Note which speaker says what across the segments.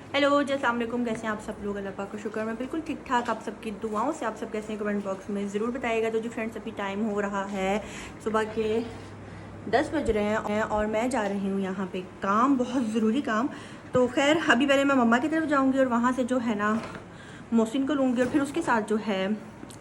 Speaker 1: Hello जी, अस्सलाम वालेकुम। कैसे हैं आप सब लोग? अल्लाह पाक का शुक्र, मैं बिल्कुल ठीक ठाक। आप सबकी दुआओं से आप सब कैसे हैं कमेंट बॉक्स में ज़रूर बताइएगा। तो जी फ्रेंड्स, अभी टाइम हो रहा है सुबह के 10 बज रहे हैं और मैं जा रही हूँ यहाँ पे काम, बहुत ज़रूरी काम। तो खैर अभी पहले मैं मम्मा की तरफ जाऊँगी और वहाँ से जो है ना मोहसिन को लूँगी और फिर उसके साथ जो है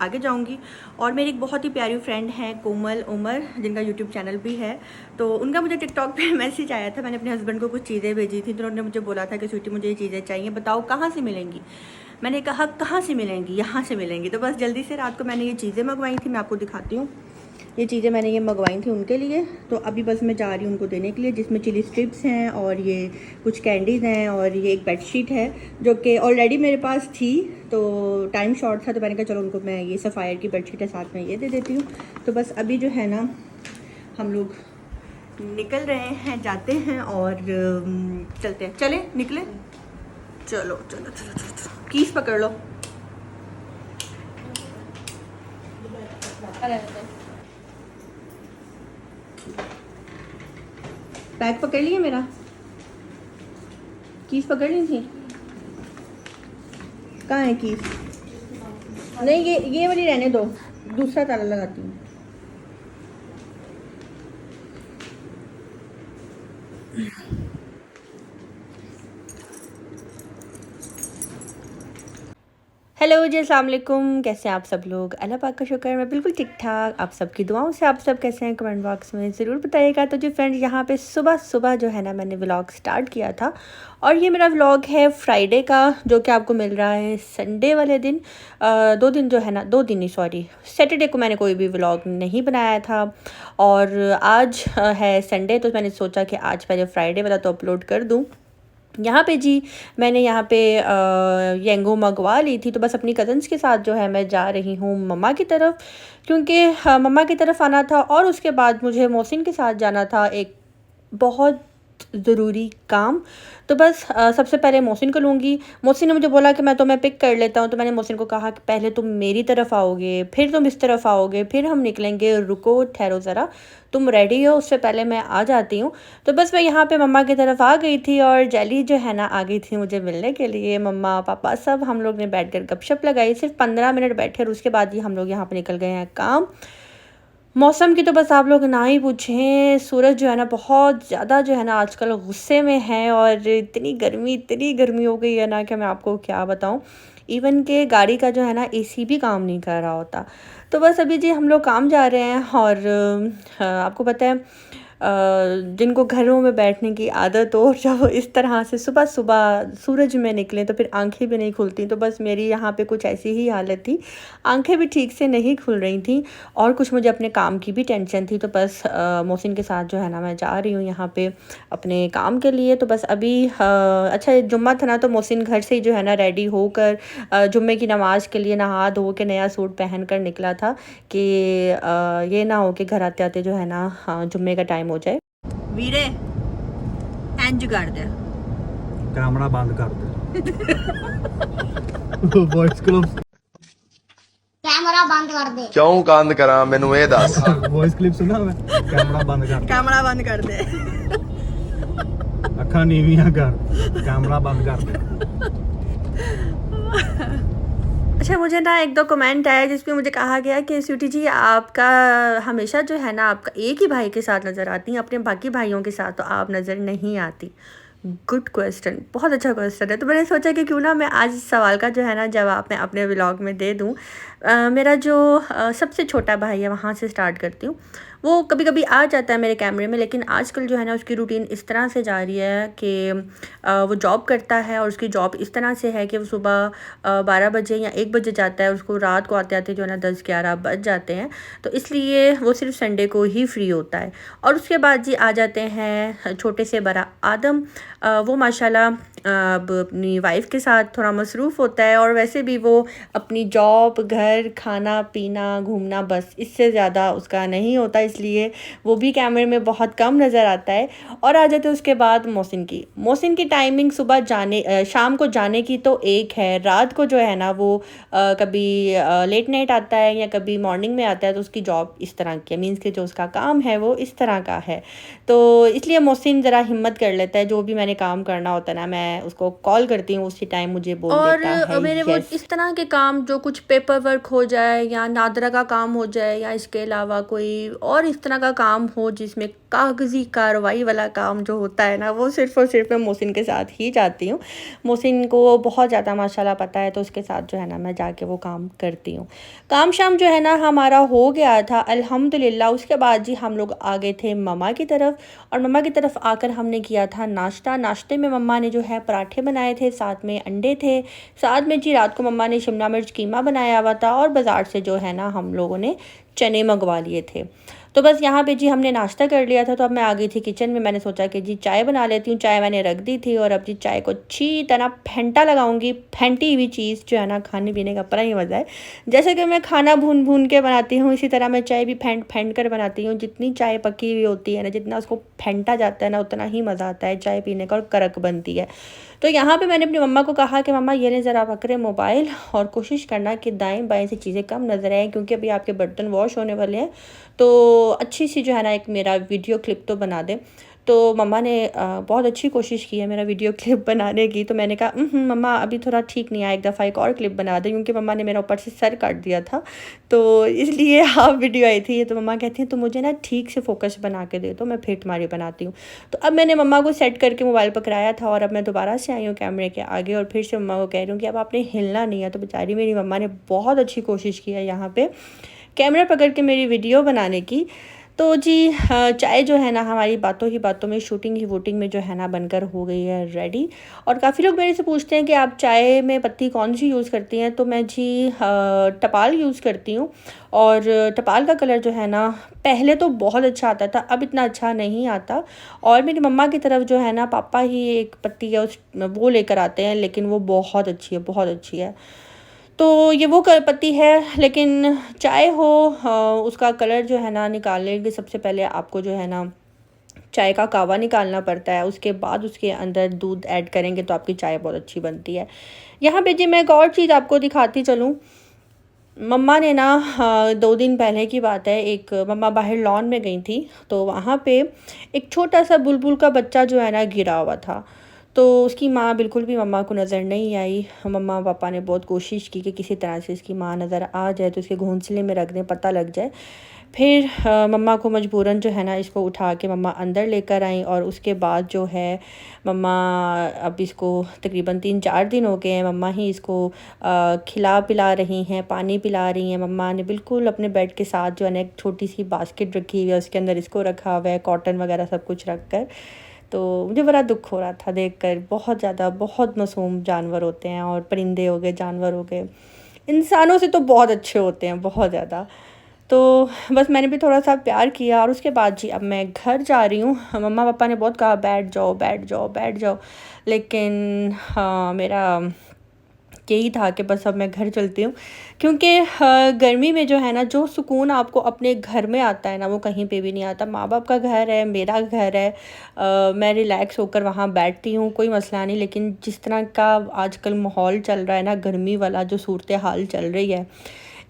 Speaker 1: आगे जाऊंगी। और मेरी एक बहुत ही प्यारी फ्रेंड है कोमल उमर, जिनका यूट्यूब चैनल भी है। तो उनका मुझे टिकटॉक पे मैसेज आया था, मैंने अपने हस्बैंड को कुछ चीज़ें भेजी थी तो उन्होंने मुझे बोला था कि स्वीटी मुझे ये चीज़ें चाहिए, बताओ कहाँ से मिलेंगी। मैंने कहा कहाँ से मिलेंगी, यहाँ से मिलेंगी। तो बस जल्दी से रात को मैंने ये चीज़ें मंगवाई थी, मैं आपको दिखाती हूँ। ये चीज़ें मैंने ये मंगवाई थी उनके लिए। तो अभी बस मैं जा रही हूँ उनको देने के लिए, जिसमें चिली स्ट्रिप्स हैं और ये कुछ कैंडीज़ हैं और ये एक बेडशीट है जो कि ऑलरेडी मेरे पास थी। तो टाइम शॉर्ट था तो मैंने कहा चलो उनको मैं ये सफ़ायर की बेडशीट है साथ में ये दे देती हूँ। तो बस अभी जो है ना हम लोग निकल रहे हैं, जाते हैं और चलते हैं। चले निकले, चलो चलो चलो चलो, चलो। कीस पकड़ लो। बैग पकड़ लिए मेरा, कीस पकड़ ली थी। कहाँ है कीस? नहीं, ये वाली रहने दो, दूसरा ताला लगाती हूँ। हेलो जी, अस्सलाम वालेकुम। कैसे हैं आप सब लोग? अल्लाह पाक का शुक्र, मैं बिल्कुल ठीक ठाक। आप सबकी दुआओं से आप सब कैसे हैं कमेंट बॉक्स में ज़रूर बताइएगा। तो जी फ्रेंड्स, यहाँ पे सुबह सुबह जो है ना मैंने व्लॉग स्टार्ट किया था और ये मेरा व्लॉग है फ्राइडे का, जो कि आपको मिल रहा है संडे वाले दिन। 2 दिन जो है ना, 2 दिन ही सॉरी, सैटरडे को मैंने कोई भी व्लॉग नहीं बनाया था और आज है संडे, तो मैंने सोचा कि आज पहले फ्राइडे वाला तो अपलोड कर दूँ। यहाँ पे जी मैंने यहाँ पे येंगो मंगवा ली थी। तो बस अपनी कज़न्स के साथ जो है मैं जा रही हूँ मम्मा की तरफ, क्योंकि मम्मा की तरफ आना था और उसके बाद मुझे मोहसिन के साथ जाना था एक बहुत ज़रूरी काम। तो बस सबसे पहले मोहसिन को लूँगी। मोहसिन ने मुझे बोला कि मैं तुम्हें पिक कर लेता हूँ, तो मैंने मोहसिन को कहा कि पहले तुम मेरी तरफ आओगे, फिर तुम इस तरफ आओगे, फिर हम निकलेंगे, रुको ठहरो ज़रा, तुम रेडी हो, उससे पहले मैं आ जाती हूँ। तो बस मैं यहाँ पे मम्मा की तरफ आ गई थी और जेली जो है ना आ गई थी मुझे मिलने के लिए। मम्मा पापा सब हम लोग ने बैठकर गपशप लगाई, सिर्फ 15 मिनट बैठे और उसके बाद ही हम लोग यहाँ पे निकल गए हैं काम। मौसम की तो बस आप लोग ना ही पूछें, सूरज जो है ना बहुत ज़्यादा जो है ना आजकल गुस्से में है और इतनी गर्मी हो गई है ना कि मैं आपको क्या बताऊं। इवन के गाड़ी का जो है ना एसी भी काम नहीं कर रहा होता। तो बस अभी जी हम लोग काम जा रहे हैं और आपको पता है जिनको घरों में बैठने की आदत हो, जब इस तरह से सुबह सुबह सूरज में निकलें तो फिर आंखें भी नहीं खुलती। तो बस मेरी यहाँ पे कुछ ऐसी ही हालत थी, आंखें भी ठीक से नहीं खुल रही थी और कुछ मुझे अपने काम की भी टेंशन थी। तो बस मोहसिन के साथ जो है ना मैं जा रही हूँ यहाँ पे अपने काम के लिए। तो बस अभी अच्छा जुम्मा था ना, तो मोहसिन घर से ही जो है ना रेडी होकर जुम्मे की नमाज के लिए नहा धो के नया सूट पहन कर निकला था कि ये ना हो कि घर आते आते जो है ना जुम्मे का टाइम हो जाए। वीरे इंज कर दे,
Speaker 2: कैमरा बंद कर दे। वॉइस क्लिप
Speaker 3: कैमरा बंद कर दे।
Speaker 4: क्यों कंद करा मैनू ये दस।
Speaker 2: वॉइस क्लिप सुना मैं। कैमरा बंद कर,
Speaker 1: कैमरा बंद कर दे।
Speaker 2: अखा नीवियां कर, कैमरा बंद कर दे।
Speaker 1: अच्छा, मुझे ना एक दो कमेंट आया जिसमें मुझे कहा गया कि स्वीटी जी आपका हमेशा जो है ना आपका एक ही भाई के साथ नज़र आती हैं, अपने बाकी भाइयों के साथ तो आप नज़र नहीं आती। गुड क्वेश्चन, बहुत अच्छा क्वेश्चन है। तो मैंने सोचा कि क्यों ना मैं आज इस सवाल का जो है ना जवाब मैं अपने व्लॉग में दे दूँ। मेरा जो सबसे छोटा भाई है वहाँ से स्टार्ट करती हूँ। वो कभी कभी आ जाता है मेरे कैमरे में, लेकिन आजकल जो है ना उसकी रूटीन इस तरह से जा रही है कि वो जॉब करता है और उसकी जॉब इस तरह से है कि वो सुबह 12 बजे या 1 बजे जाता है, उसको रात को आते आते जो है ना 10-11 बज जाते हैं। तो इसलिए वो सिर्फ संडे को ही फ्री होता है। और उसके बाद जी आ जाते हैं छोटे से बड़ा आदम। वो माशाल्लाह अब अपनी वाइफ के साथ थोड़ा मसरूफ़ होता है और वैसे भी वो अपनी जॉब, घर, खाना पीना, घूमना, बस इससे ज़्यादा उसका नहीं होता, इसलिए वो भी कैमरे में बहुत कम नज़र आता है। और आ जाते हैं उसके बाद मोहसिन की टाइमिंग सुबह शाम को जाने की तो एक है, रात को जो है ना वो कभी लेट नाइट आता है या कभी मॉर्निंग में आता है। तो उसकी जॉब इस तरह की है, मीन्स कि जो उसका काम है वो इस तरह का है। तो इसलिए मोहसिन ज़रा हिम्मत कर लेता है, जो भी मैंने काम करना होता है ना मैं मैं उसको कॉल करती हूँ उसी टाइम मुझे बोल देता है
Speaker 5: और मेरे वो
Speaker 1: yes।
Speaker 5: इस तरह के काम जो कुछ पेपर वर्क हो जाए या नादरा का काम हो जाए या इसके अलावा कोई और इस तरह का काम हो जिसमें कागजी कार्रवाई वाला काम जो होता है ना, वो सिर्फ़ और सिर्फ मैं मोहसिन के साथ ही जाती हूँ। मोहसिन को बहुत ज़्यादा माशाल्लाह पता है, तो उसके साथ जो है ना मैं जाके वो काम करती हूँ। काम शाम जो है ना हमारा हो गया था अल्हम्दुलिल्लाह। उसके बाद जी हम लोग आ गए थे मम्मा की तरफ, और मम्मा की तरफ आकर हमने किया था नाश्ता। नाश्ते में मम्मा ने जो है पराठे बनाए थे, साथ में अंडे थे, साथ में जी रात को मम्मा ने शिमला मिर्च कीमा बनाया हुआ था, और बाज़ार से जो है ना हम लोगों ने चने मंगवा लिए थे। तो बस यहाँ पे जी हमने नाश्ता कर लिया था, तो अब मैं आ गई थी किचन में। मैंने सोचा कि जी चाय बना लेती हूँ। चाय मैंने रख दी थी, और अब जी चाय को अच्छी तरह फेंटा लगाऊंगी। फेंटी हुई चीज़ जो है ना खाने पीने का अपना ही मज़ा है। जैसे कि मैं खाना भून भून के बनाती हूँ, इसी तरह मैं चाय भी फेंट फेंट कर बनाती हूँ। जितनी चाय पकी हुई होती है ना, जितना उसको फेंटा जाता है ना, उतना ही मज़ा आता है चाय पीने का, और कड़क बनती है। तो यहाँ पे मैंने अपनी मम्मा को कहा कि मम्मा ये ले ज़रा पकड़े मोबाइल, और कोशिश करना कि दाएं बाएं से चीज़ें कम नज़र आएँ, क्योंकि अभी आपके बर्तन वॉश होने वाले हैं, तो अच्छी सी जो है ना एक मेरा वीडियो क्लिप तो बना दे। तो मम्मा ने बहुत अच्छी कोशिश की है मेरा वीडियो क्लिप बनाने की। तो मैंने कहा मम्मा अभी थोड़ा ठीक नहीं आया, एक दफ़ा एक और क्लिप बना दे, क्योंकि मम्मा ने मेरा ऊपर से सर काट दिया था, तो इसलिए हाफ वीडियो आई थी। तो मम्मा कहती हैं तो मुझे ना ठीक से फोकस बना के दे, तो मैं फिर तुम्हारी बनाती हूँ। तो अब मैंने मम्मा को सेट करके मोबाइल पकड़ाया था, और अब मैं दोबारा से आई हूँ कैमरे के आगे, और फिर से मम्मा को कह रही हूँ कि अब आपने हिलना नहीं है। तो बेचारी मेरी मम्मा ने बहुत अच्छी कोशिश की है यहाँ पर कैमरा पकड़ के मेरी वीडियो बनाने की। तो जी चाय जो है ना हमारी बातों ही बातों में, शूटिंग ही वूटिंग में जो है ना बनकर हो गई है रेडी। और काफ़ी लोग मेरे से पूछते हैं कि आप चाय में पत्ती कौन सी यूज़ करती हैं, तो मैं जी टपाल यूज़ करती हूँ। और टपाल का कलर जो है ना पहले तो बहुत अच्छा आता था, अब इतना अच्छा नहीं आता। और मेरी मम्मा की तरफ जो है ना पापा ही एक पत्ती है वो लेकर आते हैं, लेकिन वो बहुत अच्छी है, बहुत अच्छी है। तो ये वो पत्ती है, लेकिन चाय हो उसका कलर जो है ना निकालने के सबसे पहले आपको जो है ना चाय का कावा निकालना पड़ता है। उसके बाद उसके अंदर दूध ऐड करेंगे तो आपकी चाय बहुत अच्छी बनती है। यहाँ पे जी मैं एक और चीज़ आपको दिखाती चलूँ। मम्मा ने ना 2 दिन पहले की बात है, एक मम्मा बाहर लॉन में गई थी, तो वहाँ पे एक छोटा सा बुलबुल का बच्चा जो है ना गिरा हुआ था। तो उसकी माँ बिल्कुल भी मम्मा को नज़र नहीं आई। मम्मा पापा ने बहुत कोशिश की कि किसी तरह से इसकी माँ नज़र आ जाए, तो इसके घोंसले में रख दें, पता लग जाए। फिर मम्मा को मजबूरन जो है ना इसको उठा के मम्मा अंदर लेकर आई, और उसके बाद जो है मम्मा अब इसको तकरीबन 3-4 दिन हो गए हैं, मम्मा ही इसको खिला पिला रही हैं, पानी पिला रही हैं। मम्मा ने बिल्कुल अपने बेड के साथ जो है ना एक छोटी सी बास्केट रखी हुई है, उसके अंदर इसको रखा हुआ है, कॉटन वगैरह सब कुछ रख कर। तो मुझे बड़ा दुख हो रहा था देखकर। बहुत ज़्यादा बहुत मासूम जानवर होते हैं, और परिंदे हो गए, जानवर हो गए, इंसानों से तो बहुत अच्छे होते हैं, बहुत ज़्यादा। तो बस मैंने भी थोड़ा सा प्यार किया, और उसके बाद जी अब मैं घर जा रही हूँ। मम्मा पापा ने बहुत कहा बैठ जाओ बैठ जाओ बैठ जाओ, लेकिन हाँ मेरा यही था कि बस अब मैं घर चलती हूँ, क्योंकि गर्मी में जो है ना जो सुकून आपको अपने घर में आता है ना वो कहीं पे भी नहीं आता। माँ बाप का घर है, मेरा घर है, मैं रिलैक्स होकर वहाँ बैठती हूँ, कोई मसला नहीं। लेकिन जिस तरह का आजकल माहौल चल रहा है ना, गर्मी वाला जो सूरत हाल चल रही है,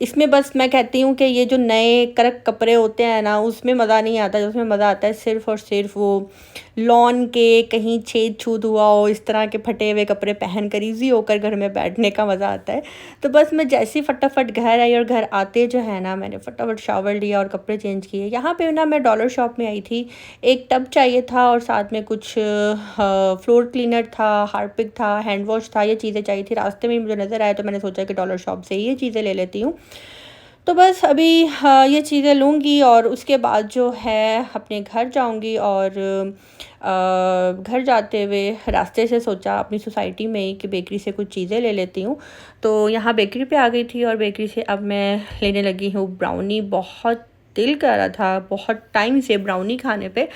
Speaker 5: इसमें बस मैं कहती हूँ कि ये जो नए करक कपड़े होते हैं ना उसमें मज़ा नहीं आता। उसमें मज़ा आता है सिर्फ़ और सिर्फ वो लॉन के कहीं छेद छूद हुआ हो, इस तरह के फटे हुए कपड़े पहन कर ईज़ी होकर घर में बैठने का मज़ा आता है। तो बस मैं जैसे ही फटाफट घर आई, और घर आते जो है ना मैंने फटाफट शावर लिया और कपड़े चेंज किए। यहाँ पे ना मैं डॉलर शॉप में आई थी, एक टब चाहिए था, और साथ में कुछ फ्लोर क्लीनर था, हार्पिक था, हैंड वॉश था, ये चीज़ें चाहिए थी। रास्ते में मुझे नज़र आया, तो मैंने सोचा कि डॉलर शॉप से ये चीज़ें ले लेती हूँ। तो बस अभी ये चीज़ें लूँगी, और उसके बाद जो है अपने घर जाऊँगी। और घर जाते हुए रास्ते से सोचा अपनी सोसाइटी में ही कि बेकरी से कुछ चीज़ें ले लेती हूँ। तो यहाँ बेकरी पे आ गई थी, और बेकरी से अब मैं लेने लगी हूँ ब्राउनी। बहुत दिल कर रहा था बहुत टाइम से ब्राउनी खाने पे,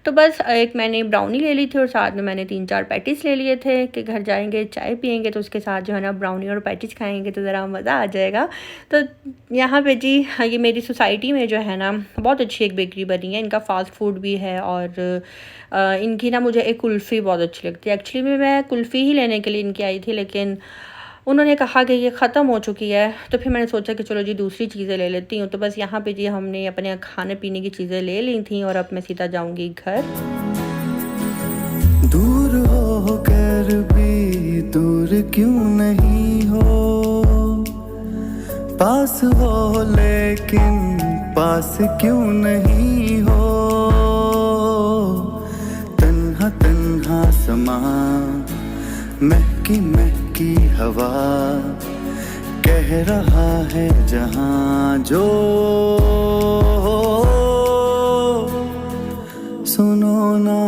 Speaker 5: तो बस एक मैंने ब्राउनी ले ली थी, और साथ में मैंने 3-4 पैटीज़ ले लिए थे कि घर जाएंगे चाय पियेंगे तो उसके साथ जो है ना ब्राउनी और पैटीज़ खाएंगे तो ज़रा मज़ा आ जाएगा। तो यहाँ पे जी ये मेरी सोसाइटी में जो है ना बहुत अच्छी एक बेकरी बनी है, इनका फ़ास्ट फूड भी है, और इनकी ना मुझे एक कुल्फ़ी बहुत अच्छी लगती है। एक्चुअली में मैं कुल्फ़ी ही लेने के लिए इनकी आई थी, लेकिन उन्होंने कहा कि ये ख़त्म हो चुकी है, तो फिर मैंने सोचा कि चलो जी दूसरी चीज़ें ले लेती हूँ। तो बस यहाँ पे जी हमने अपने खाने पीने की चीज़ें ले ली थी, और अब मैं सीधा जाऊँगी घर।
Speaker 6: दूर हो कर भी क्यों नहीं हो, पास हो लेकिन पास क्यों नहीं हो। तन्हा तन्हा समा, महकी महकी हवा, कह रहा है जहां जो। सुनो ना,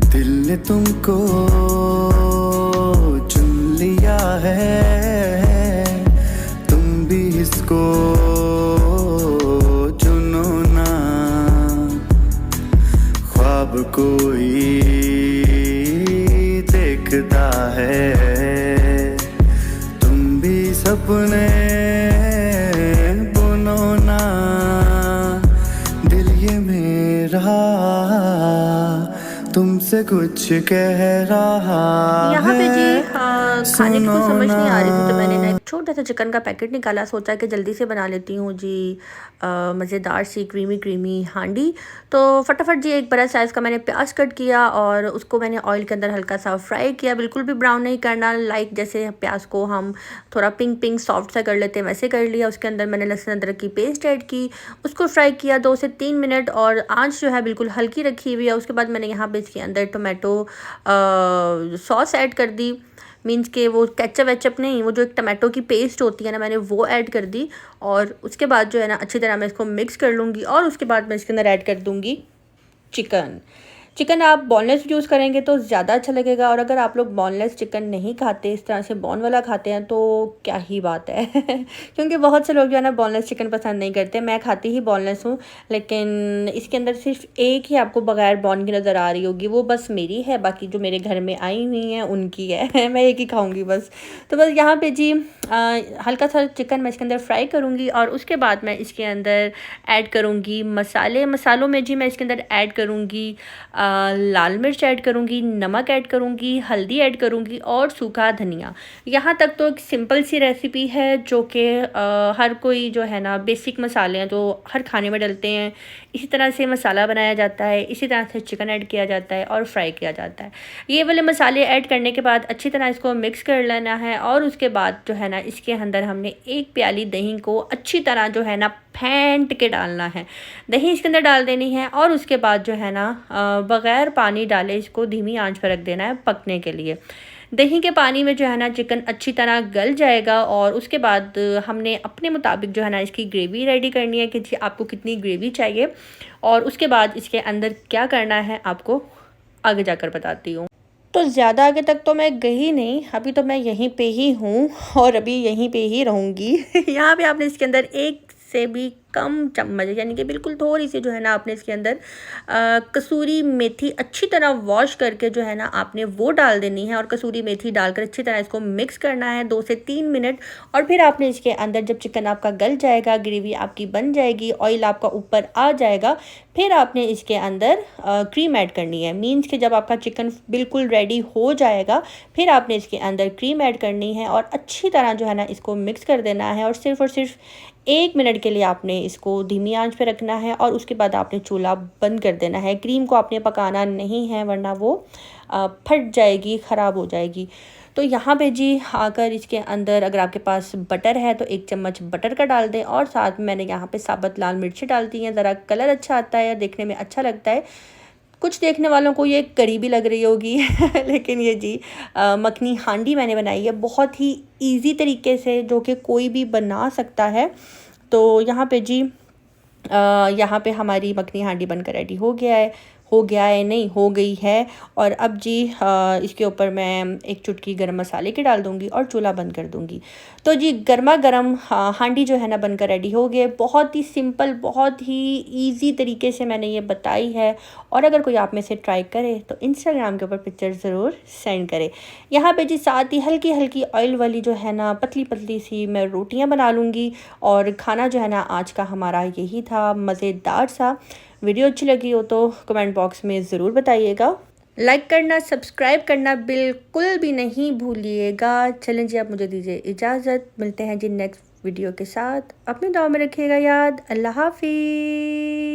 Speaker 6: दिल ने तुमको चुन लिया है, तुम भी इसको चुनो ना। ख्वाब कोई देखता है, तुम भी सपने बुनो ना। दिल ये मेरा तुमसे कुछ कह रहा
Speaker 5: यहाँ पे जी
Speaker 6: है।
Speaker 5: खाने की कुछ समझ नहीं आ रही थी तो मैंने ना
Speaker 6: सुनो
Speaker 5: एक छोटा सा चिकन का पैकेट निकाला, सोचा कि जल्दी से बना लेती हूँ जी मज़ेदार सी क्रीमी क्रीमी हांडी। तो फटाफट जी एक बड़ा साइज़ का मैंने प्याज कट किया और उसको मैंने ऑयल के अंदर हल्का सा फ्राई किया, बिल्कुल भी ब्राउन नहीं करना, लाइक जैसे प्याज को हम थोड़ा पिंक पिंक सॉफ्ट सा कर लेते हैं वैसे कर लिया। उसके अंदर मैंने लहसुन अदरक की पेस्ट ऐड की, उसको फ्राई किया 2 से 3 मिनट और आँच जो है बिल्कुल हल्की रखी हुई है। उसके बाद मैंने यहाँ पे इसके अंदर टोमेटो सॉस ऐड कर दी, मीन्स के वो केचप वेचप नहीं, वो जो एक टमाटो की पेस्ट होती है ना, मैंने वो ऐड कर दी। और उसके बाद जो है ना अच्छी तरह मैं इसको मिक्स कर लूँगी और उसके बाद मैं इसके अंदर ऐड कर दूँगी चिकन। चिकन आप बोनलेस यूज़ करेंगे तो ज़्यादा अच्छा लगेगा, और अगर आप लोग बोनलेस चिकन नहीं खाते, इस तरह से बोन वाला खाते हैं तो क्या ही बात है क्योंकि बहुत से लोग जो है ना बोनलेस चिकन पसंद नहीं करते। मैं खाती ही बोनलेस हूँ, लेकिन इसके अंदर सिर्फ एक ही आपको बगैर बोन की नज़र आ रही होगी, वो बस मेरी है, बाकी जो मेरे घर में आई हुई हैं उनकी है मैं एक ही खाऊँगी बस। तो बस यहाँ पर जी हल्का सा चिकन मैं इसके अंदर फ्राई करूँगी और उसके बाद मैं इसके अंदर ऐड करूँगी मसाले। मसालों में जी मैं इसके अंदर ऐड करूँगी लाल मिर्च ऐड करूँगी, नमक ऐड करूँगी, हल्दी ऐड करूँगी और सूखा धनिया। यहाँ तक तो एक सिंपल सी रेसिपी है जो कि हर कोई जो है ना बेसिक मसाले हैं जो हर खाने में डलते हैं, इसी तरह से मसाला बनाया जाता है, इसी तरह से चिकन ऐड किया जाता है और फ्राई किया जाता है। ये वाले मसाले ऐड करने के बाद अच्छी तरह इसको मिक्स कर लेना है और उसके बाद जो है ना इसके अंदर हमने 1 प्याली दही को अच्छी तरह जो है ना फेंट के डालना है। दही इसके अंदर डाल देनी है और उसके बाद जो है ना बग़ैर पानी डाले इसको धीमी आंच पर रख देना है पकने के लिए। दही के पानी में जो है ना चिकन अच्छी तरह गल जाएगा और उसके बाद हमने अपने मुताबिक जो है ना इसकी ग्रेवी रेडी करनी है कि जी आपको कितनी ग्रेवी चाहिए, और उसके बाद इसके अंदर क्या करना है आपको आगे जाकर बताती हूँ। तो ज़्यादा आगे तक तो मैं गई नहीं, अभी तो मैं यहीं पे ही हूँ और अभी यहीं पे ही रहूँगी यहाँ पे आपने इसके अंदर 1 से भी कम चम्मच, यानी कि बिल्कुल थोड़ी सी जो है ना आपने इसके अंदर कसूरी मेथी अच्छी तरह वॉश करके जो है ना आपने वो डाल देनी है और कसूरी मेथी डालकर अच्छी तरह इसको मिक्स करना है 2 से 3 मिनट। और फिर आपने इसके अंदर जब चिकन आपका गल जाएगा, ग्रेवी आपकी बन जाएगी, ऑयल आपका ऊपर आ जाएगा, फिर आपने इसके अंदर क्रीम ऐड करनी है। मीन्स कि जब आपका चिकन बिल्कुल रेडी हो जाएगा फिर आपने इसके अंदर क्रीम ऐड करनी है और अच्छी तरह जो है ना इसको मिक्स कर देना है और सिर्फ 1 मिनट के लिए आपने इसको धीमी आंच पे रखना है और उसके बाद आपने चूल्हा बंद कर देना है। क्रीम को आपने पकाना नहीं है वरना वो फट जाएगी, ख़राब हो जाएगी। तो यहाँ पे जी आकर इसके अंदर अगर आपके पास बटर है तो 1 चम्मच बटर का डाल दें और साथ में मैंने यहाँ पे साबुत लाल मिर्ची डाल दी हैं, ज़रा कलर अच्छा आता है, देखने में अच्छा लगता है। कुछ देखने वालों को ये करीबी लग रही होगी लेकिन ये जी मखनी हांडी मैंने बनाई है बहुत ही इजी तरीके से, जो कि कोई भी बना सकता है। तो यहाँ पे जी यहाँ पे हमारी मखनी हांडी बनकर रेडी हो गई है। और अब जी इसके ऊपर मैं 1 चुटकी गरम मसाले की डाल दूँगी और चूल्हा बंद कर दूँगी। तो जी गर्मा गर्म हांडी जो है ना बनकर रेडी हो गई। बहुत ही सिंपल, बहुत ही इजी तरीके से मैंने ये बताई है और अगर कोई आप में से ट्राई करे तो इंस्टाग्राम के ऊपर पिक्चर ज़रूर सेंड करे। यहाँ पे जी साथ ही हल्की हल्की ऑयल वाली जो है ना पतली पतली सी मैं रोटियाँ बना लूँगी। और खाना जो है ना आज का हमारा यही था, मज़ेदार सा। वीडियो अच्छी लगी हो तो कमेंट बॉक्स में ज़रूर बताइएगा। लाइक करना, सब्सक्राइब करना बिल्कुल भी नहीं भूलिएगा। चलें जी, आप मुझे दीजिए इजाज़त। मिलते हैं जी नेक्स्ट वीडियो के साथ। अपनी दुआ में रखिएगा याद। अल्लाह हाफिज़।